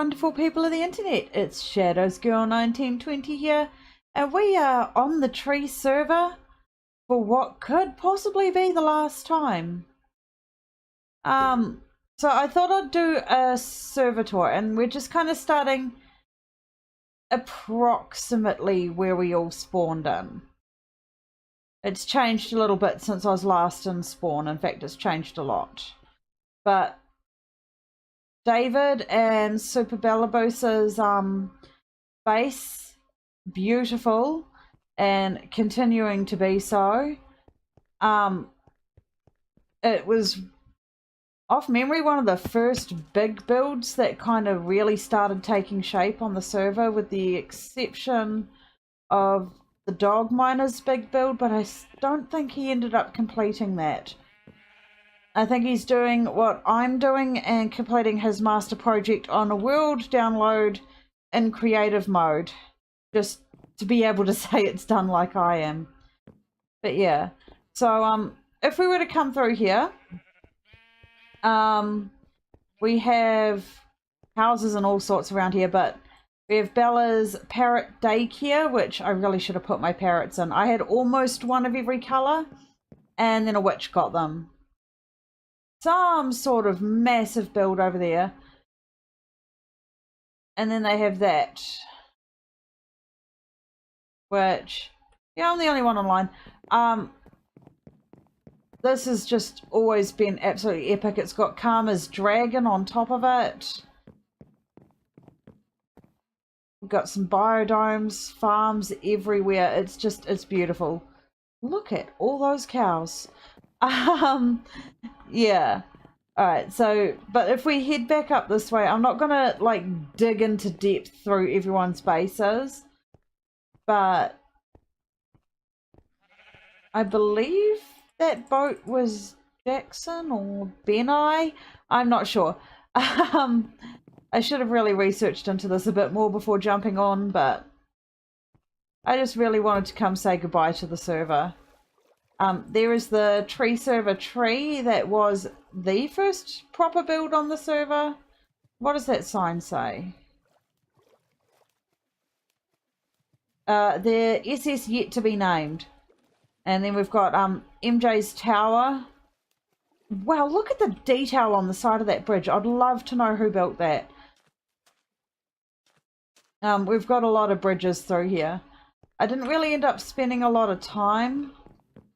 wonderful people of the internet. It's Shadows Girl 1920 here, and we are on the tree server for what could possibly be the last time. So I thought I'd do a server tour, and we're just kind of starting approximately where we all spawned in. It's changed a little bit since I was last in spawn. In fact, it's changed a lot. But David and Super Bellabosa's base, beautiful and continuing to be so. It was, off memory, one of the first big builds that kind of really started taking shape on the server, with the exception of the Dog Miner's big build, but I don't think he ended up completing that. I think he's doing what I'm doing and completing his master project on a world download in creative mode, just to be able to say it's done like I am. But yeah, so if we were to come through here, we have houses and all sorts around here, but we have Bella's parrot daycare, which I really should have put my parrots in. I had almost one of every colour, and then a witch got them. Some sort of massive build over there, and then they have that, which, yeah, I'm the only one online. This has just always been absolutely epic. It's got Karma's dragon on top of it. We've got some biodomes, farms everywhere. It's beautiful. Look at all those cows. Yeah. Alright, so, but if we head back up this way, I'm not gonna, like, dig into depth through everyone's bases, but I believe that boat was Jackson or Benai. I'm not sure. I should have really researched into this a bit more before jumping on, but I just really wanted to come say goodbye to the server. There is the tree server tree that was the first proper build on the server. What does that sign say? The SS yet to be named. And then we've got MJ's tower. Wow, look at the detail on the side of that bridge. I'd love to know who built that. We've got a lot of bridges through here. I didn't really end up spending a lot of time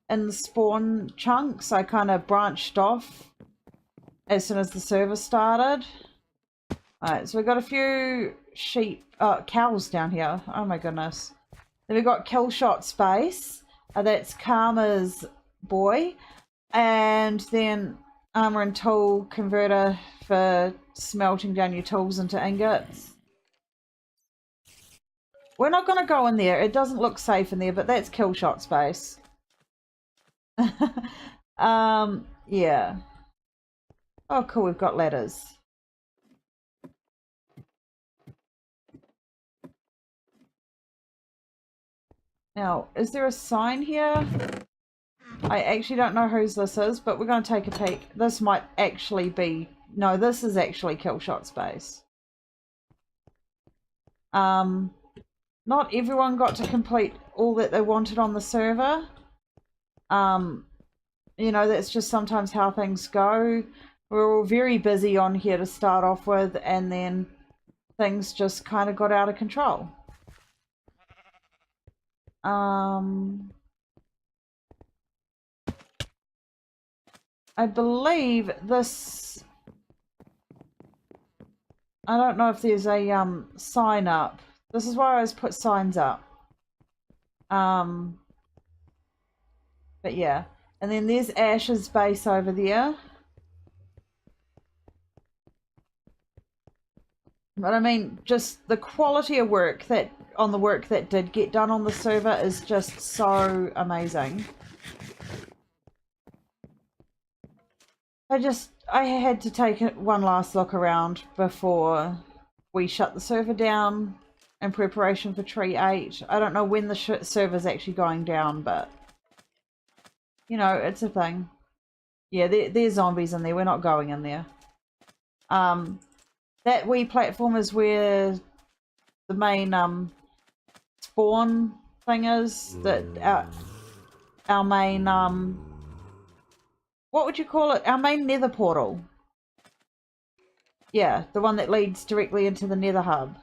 in the spawn chunks. I kind of branched off as soon as the server started. Alright, so we've got a few sheep, cows down here. Oh my goodness. Then we've got Killshot Space. That's Karma's boy. And then armor and tool converter for smelting down your tools into ingots. We're not going to go in there. It doesn't look safe in there, but that's Killshot Space. Yeah. Oh, cool, we've got ladders. Now, is there a sign here? I actually don't know whose this is, but we're going to take a peek. This might actually be... No, this is actually Killshot Space. Not everyone got to complete all that they wanted on the server. You know, that's just sometimes how things go. We're all very busy on here to start off with, and then things just kind of got out of control. I believe this... I don't know if there's a sign up. This is why I always put signs up. But yeah. And then there's Ash's base over there. But I mean, just the quality of work that did get done on the server is just so amazing. I had to take one last look around before we shut the server down in preparation for Tree 8. I don't know when the server's actually going down, but you know, it's a thing. Yeah, there's zombies in there. We're not going in there. that wee platform is where the main spawn thing is. That our main what would you call it? Our main nether portal. Yeah, the one that leads directly into the nether hub.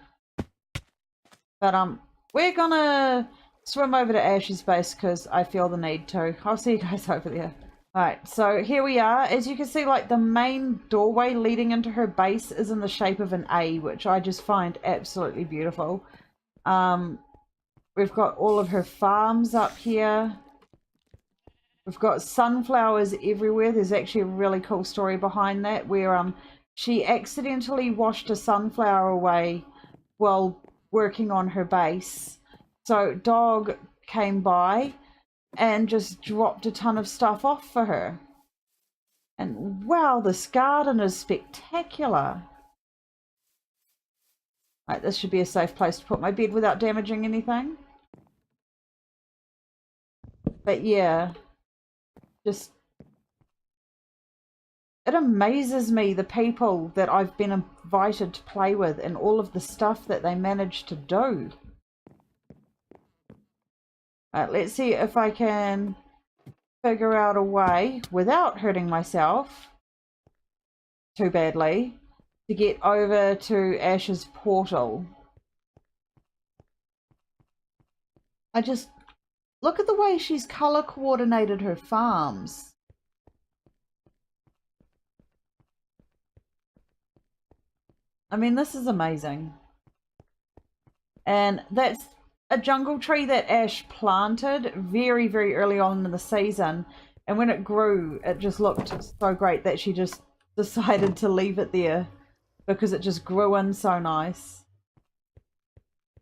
But we're gonna swim over to Ash's base because I feel the need to. I'll see you guys over there. Alright, so here we are. As you can see, like, the main doorway leading into her base is in the shape of an A, which I just find absolutely beautiful. We've got all of her farms up here. We've got sunflowers everywhere. There's actually a really cool story behind that, where she accidentally washed a sunflower away while working on her base. So Dog came by and just dropped a ton of stuff off for her. And wow, this garden is spectacular. Right, this should be a safe place to put my bed without damaging anything. But yeah, just, it amazes me the people that I've been invited to play with and all of the stuff that they manage to do. Right, let's see if I can figure out a way without hurting myself too badly to get over to Ash's portal. I just look at the way she's color coordinated her farms. I mean, this is amazing. And that's a jungle tree that Ash planted very, very early on in the season. And when it grew, it just looked so great that she just decided to leave it there because it just grew in so nice.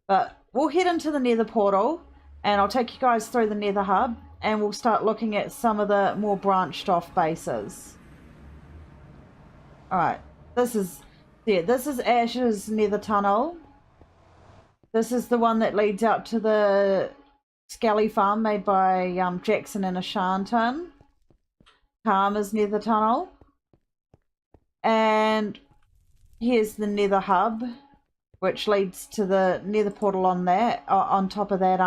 But we'll head into the nether portal and I'll take you guys through the nether hub and we'll start looking at some of the more branched off bases. Alright, this is Ash's nether tunnel. This is the one that leads out to the Skelly farm made by Jackson and Ashanton. Karma's nether tunnel. And here's the nether hub, which leads to the nether portal on that, on top of that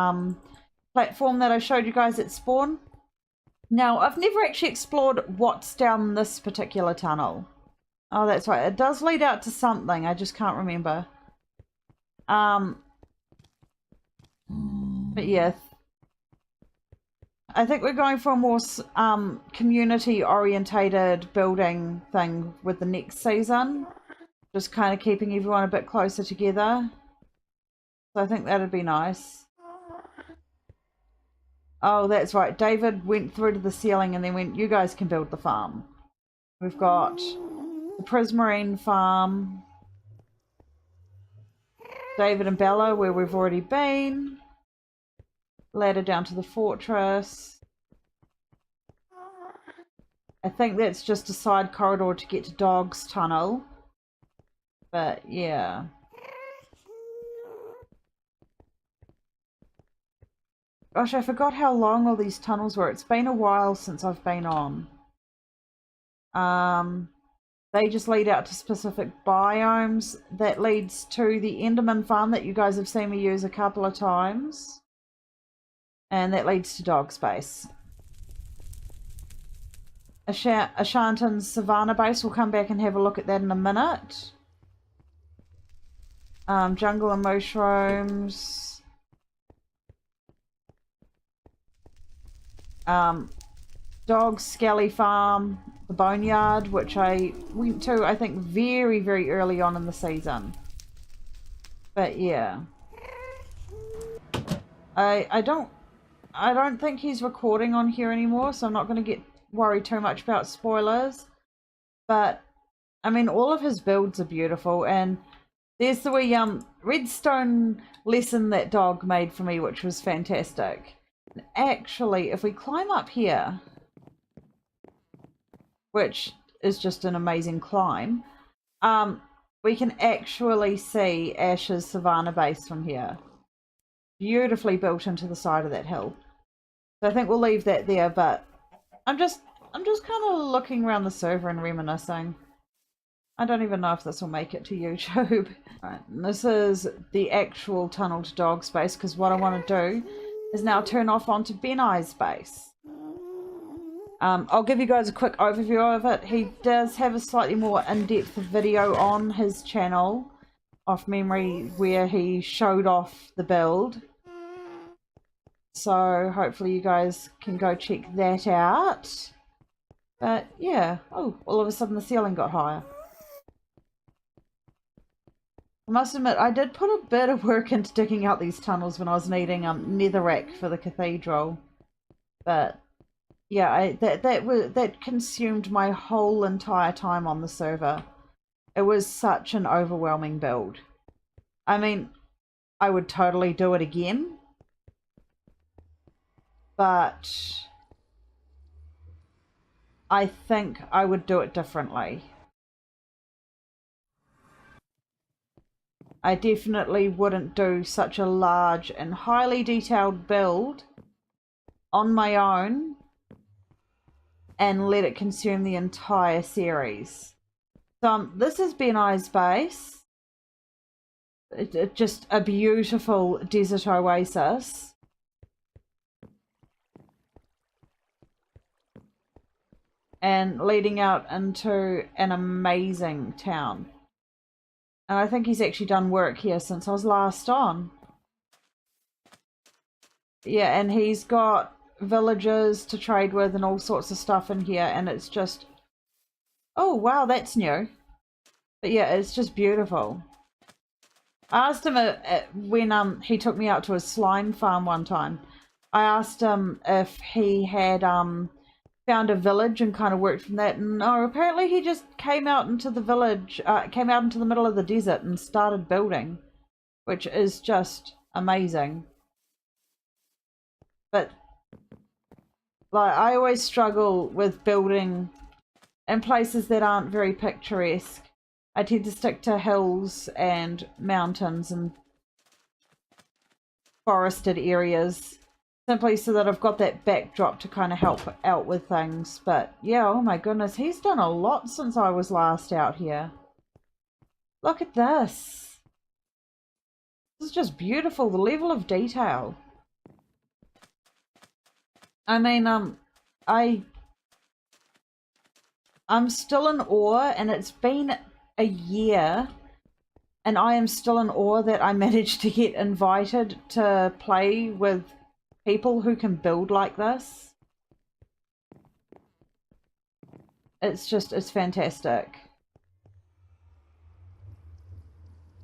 platform that I showed you guys at spawn. Now, I've never actually explored what's down this particular tunnel. Oh, that's right. It does lead out to something. I just can't remember. But yeah, I think we're going for a more community-orientated building thing with the next season. Just kind of keeping everyone a bit closer together. So I think that'd be nice. Oh, that's right. David went through to the ceiling and then went, you guys can build the farm. We've got the Prismarine farm. David and Bella, where we've already been. Ladder down to the fortress. I think that's just a side corridor to get to Dog's tunnel. But yeah. Gosh, I forgot how long all these tunnels were. It's been a while since I've been on. They just lead out to specific biomes. That leads to the Enderman farm that you guys have seen me use a couple of times. And that leads to Dog Space. Ashanton's Savannah base, we'll come back and have a look at that in a minute. Jungle and mushrooms. Dog's Skelly farm, the boneyard, which I went to, I think, very, very early on in the season. But yeah. I don't think he's recording on here anymore, so I'm not going to get worried too much about spoilers. But, I mean, all of his builds are beautiful, and there's the wee redstone lesson that Dog made for me, which was fantastic. And actually, if we climb up here, which is just an amazing climb, we can actually see Ash's Savannah base from here. Beautifully built into the side of that hill. So I think we'll leave that there, but I'm just kind of looking around the server and reminiscing. I don't even know if this will make it to YouTube. Right, this is the actual tunnel to dog space, because what I want to do is now turn off onto Ben Eye's base. I'll give you guys a quick overview of it. He does have a slightly more in-depth video on his channel off memory where he showed off the build. So hopefully you guys can go check that out. But yeah, oh, all of a sudden the ceiling got higher. I must admit, I did put a bit of work into digging out these tunnels when I was needing netherrack for the cathedral. But yeah, that consumed my whole entire time on the server. It was such an overwhelming build. I mean, I would totally do it again, but I think I would do it differently. I definitely wouldn't do such a large and highly detailed build on my own and let it consume the entire series. So this is Ben Eye's base. It's just a beautiful desert oasis. And leading out into an amazing town. And I think he's actually done work here since I was last on. Yeah, and he's got villages to trade with and all sorts of stuff in here, and it's just, oh wow, that's new. But yeah, it's just beautiful. I asked him when he took me out to his slime farm one time. I asked him if he had found a village and kind of worked from that, and no, apparently he just came out into the village, came out into the middle of the desert and started building, which is just amazing. But like, I always struggle with building in places that aren't very picturesque. I tend to stick to hills and mountains and forested areas, simply so that I've got that backdrop to kind of help out with things. But yeah, oh my goodness, he's done a lot since I was last out here. Look at this. This is just beautiful, the level of detail. I mean, I'm still in awe, and it's been a year, and I am still in awe that I managed to get invited to play with people who can build like this. It's fantastic.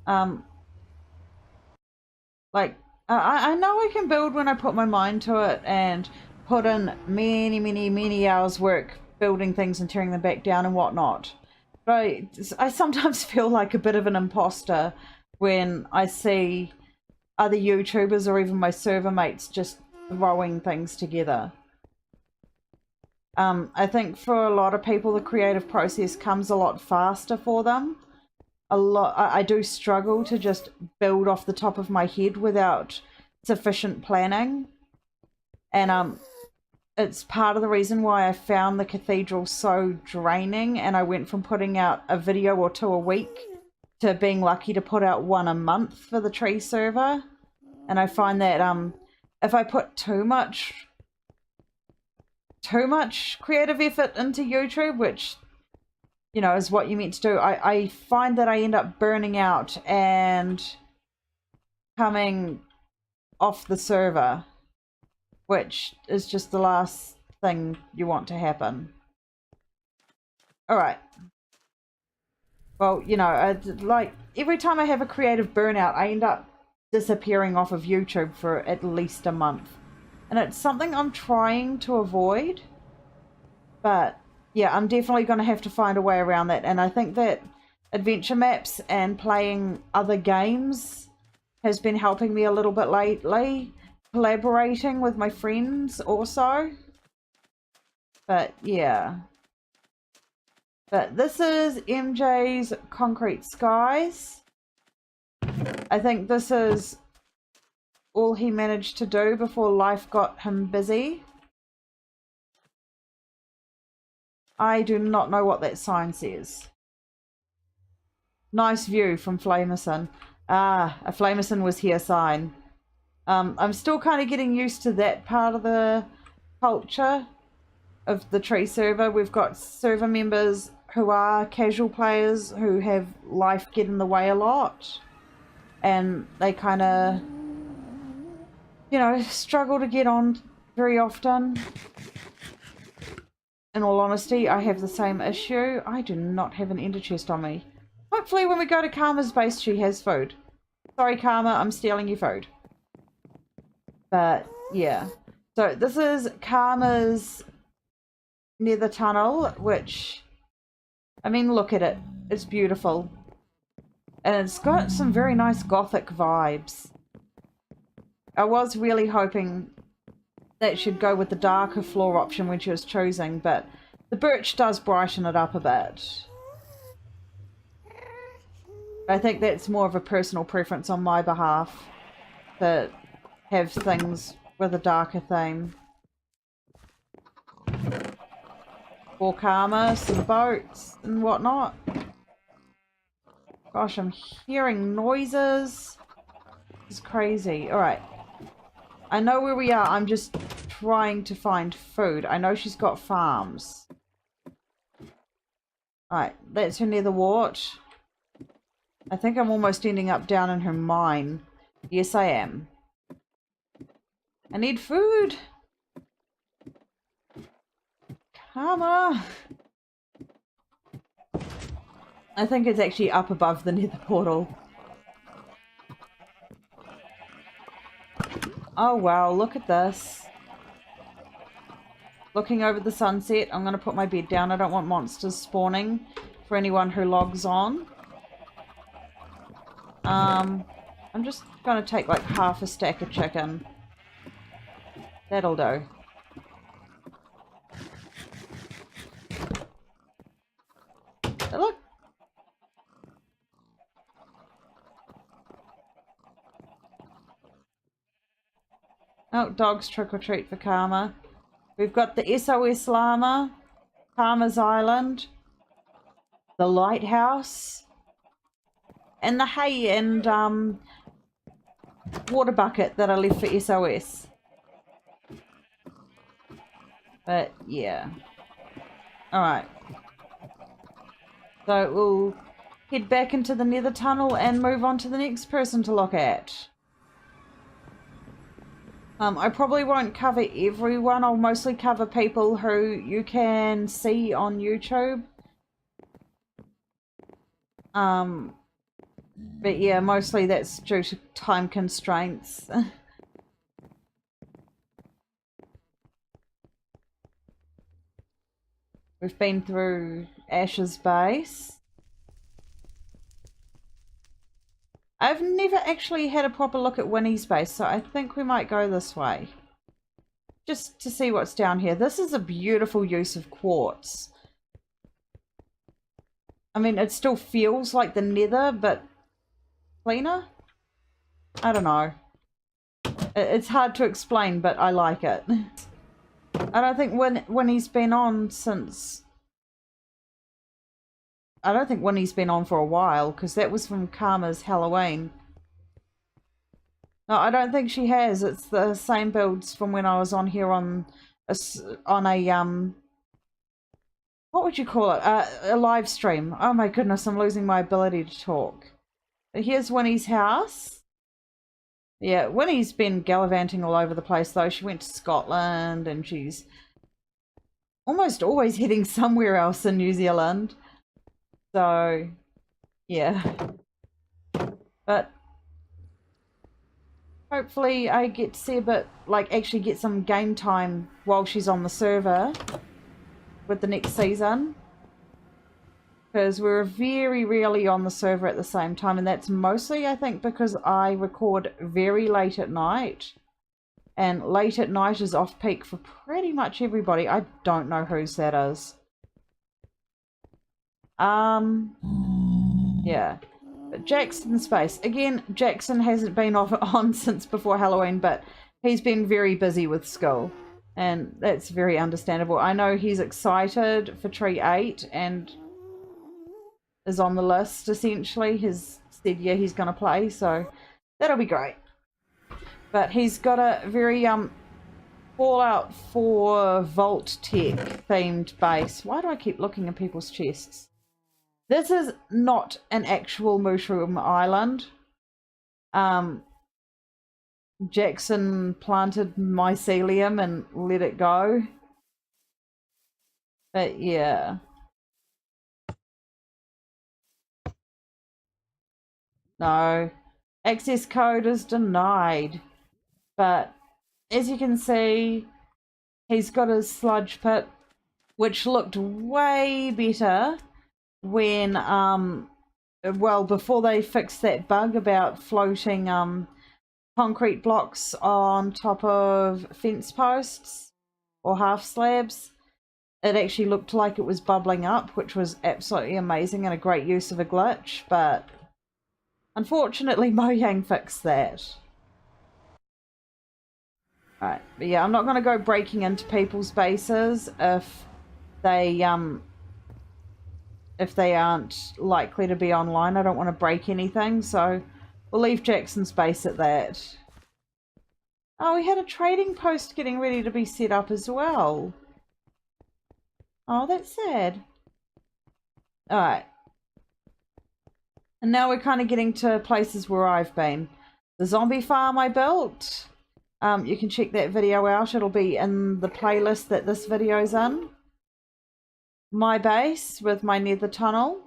Like, I know I can build when I put my mind to it and put in many hours work building things and tearing them back down and whatnot. But I sometimes feel like a bit of an imposter when I see other YouTubers or even my server mates just throwing things together. I think for a lot of people the creative process comes a lot faster for them. I do struggle to just build off the top of my head without sufficient planning, and it's part of the reason why I found the cathedral so draining, and I went from putting out a video or two a week to being lucky to put out one a month for the tree server. And I find that if I put too much creative effort into YouTube, which, you know, is what you're meant to do, I find that I end up burning out and coming off the server, which is just the last thing you want to happen. Alright. Well, you know, like, every time I have a creative burnout, I end up disappearing off of YouTube for at least a month. And it's something I'm trying to avoid. But yeah, I'm definitely going to have to find a way around that. And I think that adventure maps and playing other games has been helping me a little bit lately. Collaborating with my friends also. But yeah. But this is MJ's Concrete Skies. I think this is all he managed to do before life got him busy. I do not know what that sign says. Nice view from Flamerson. Ah, a Flamerson was here sign. I'm still kind of getting used to that part of the culture of the tree server. We've got server members who are casual players who have life get in the way a lot. And they kind of, you know, struggle to get on very often. In all honesty, I have the same issue. I do not have an ender chest on me. Hopefully when we go to Karma's base, she has food. Sorry, Karma, I'm stealing your food. But, yeah. So, this is Karma's nether tunnel, which, I mean, look at it. It's beautiful. And it's got some very nice gothic vibes. I was really hoping that she'd go with the darker floor option when she was choosing, but the birch does brighten it up a bit. I think that's more of a personal preference on my behalf, to have things with a darker theme. For Karma, some boats and whatnot. Gosh, I'm hearing noises. It's crazy. Alright. I know where we are. I'm just trying to find food. I know she's got farms. Alright, that's her nether wart. I think I'm almost ending up down in her mine. Yes, I am. I need food. Karma. I think it's actually up above the nether portal. Oh wow, look at this. Looking over the sunset. I'm going to put my bed down. I don't want monsters spawning for anyone who logs on. I'm just going to take like half a stack of chicken. That'll do. Oh, look. Oh, dogs trick or treat for Karma. We've got the SOS llama, Karma's Island, the lighthouse, and the hay and water bucket that I left for SOS. But yeah. Alright. So we'll head back into the nether tunnel and move on to the next person to look at. I probably won't cover everyone. I'll mostly cover people who you can see on YouTube. But yeah, mostly that's due to time constraints. We've been through Ash's base. I've never actually had a proper look at Winnie's base, so I think we might go this way. Just to see what's down here. This is a beautiful use of quartz. I mean, it still feels like the nether, but cleaner? I don't know. It's hard to explain, but I like it. I don't think Winnie's been on since... I don't think Winnie's been on for a while, because that was from Karma's Halloween. No, I don't think she has. It's the same builds from when I was on here on a what would you call it? A live stream. Oh my goodness, I'm losing my ability to talk. Here's Winnie's house. Yeah, Winnie's been gallivanting all over the place though. She went to Scotland and she's almost always heading somewhere else in New Zealand. So, yeah. But hopefully I get to see a bit, like actually get some game time while she's on the server with the next season. Because we're very rarely on the server at the same time, and that's mostly, I think, because I record very late at night. And late at night is off-peak for pretty much everybody. I don't know whose that is. Yeah. But Jackson's base. Again, Jackson hasn't been on since before Halloween, but he's been very busy with school. And that's very understandable. I know he's excited for Tree 8, and is on the list, essentially. Has said, yeah, he's going to play, so that'll be great. But he's got a very Fallout 4 Vault Tech themed base. Why do I keep looking at people's chests? This is not an actual mushroom island. Jackson planted mycelium and let it go. But yeah. No. Access code is denied. But as you can see, he's got his sludge pit, which looked way better when well, before they fixed that bug about floating concrete blocks on top of fence posts or half slabs. It actually looked like it was bubbling up, which was absolutely amazing and a great use of a glitch, but unfortunately Mojang fixed that. Alright, but yeah, I'm not going to go breaking into people's bases if they aren't likely to be online. I don't want to break anything, so we'll leave Jackson's base at that. Oh, we had a trading post getting ready to be set up as well. Oh, that's sad. Alright. And now we're kind of getting to places where I've been. The zombie farm I built. You can check that video out. It'll be in the playlist that this video's in. My base with my nether tunnel.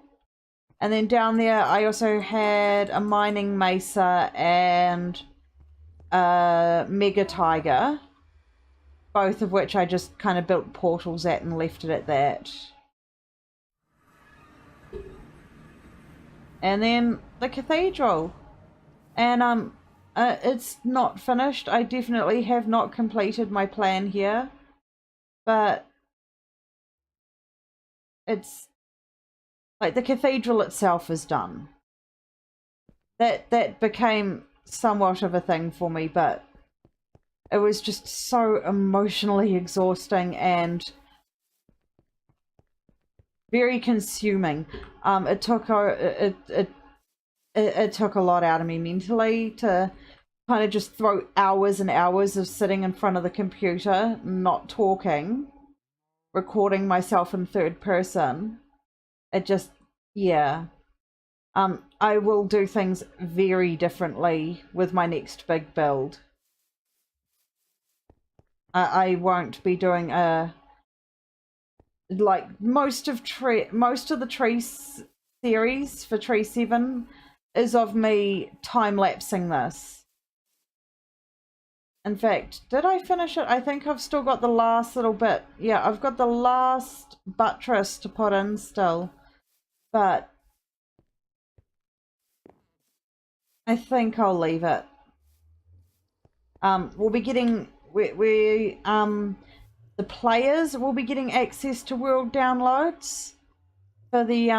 And then down there I also had a mining mesa and a mega tiger. Both of which I just kind of built portals at and left it at that. And then the cathedral. And it's not finished. I definitely have not completed my plan here. But it's like the cathedral itself is done. That became somewhat of a thing for me, but it was just so emotionally exhausting and very consuming. It took a lot out of me mentally to kind of just throw hours and hours of sitting in front of the computer, not talking, recording myself in third person. It just, yeah. I will do things very differently with my next big build. I won't be doing like most of the tree series for Tree 7 is of me time-lapsing this. In fact, did I finish it? I think I've still got the last little bit. Yeah, I've got the last buttress to put in still. But I think I'll leave it. We'll be getting... the players will be getting access to world downloads for the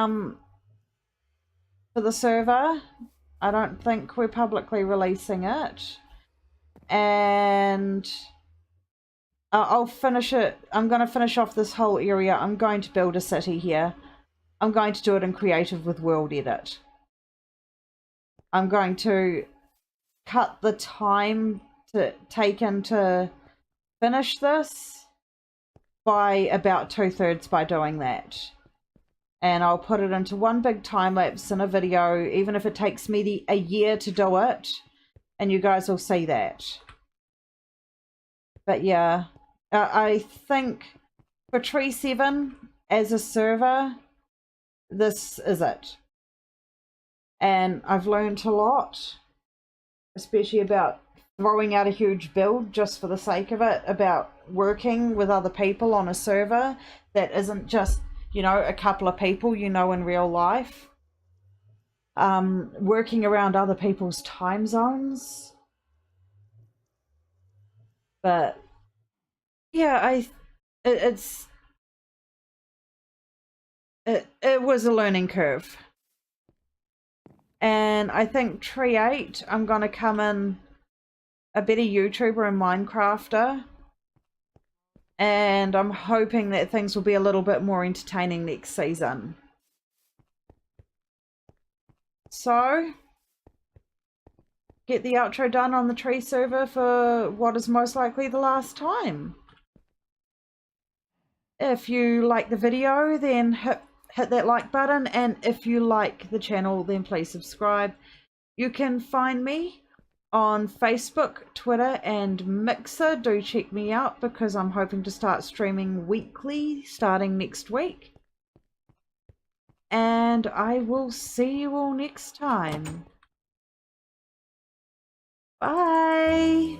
server. I don't think we're publicly releasing it. And I'll finish it. I'm going to finish off this whole area. I'm going to build a city here. I'm going to do it in creative with world edit. I'm going to cut the time to taken to finish this by about 2/3 by doing that. And I'll put it into one big time lapse in a video, even if it takes me a year to do it, and you guys will see that. But yeah, I think for Tree 7 as a server, this is it. And I've learned a lot, especially about throwing out a huge build just for the sake of it, about working with other people on a server that isn't just, you know, a couple of people you know in real life. Working around other people's time zones. But yeah, it was a learning curve. And I think Tree 8, I'm going to come in a better YouTuber and Minecrafter. And I'm hoping that things will be a little bit more entertaining next season. So, get the outro done on the tree server for what is most likely the last time. If you like the video, then hit that like button, and if you like the channel, then please subscribe. You can find me on Facebook, Twitter, and Mixer. Do check me out because I'm hoping to start streaming weekly starting next week. And I will see you all next time. Bye!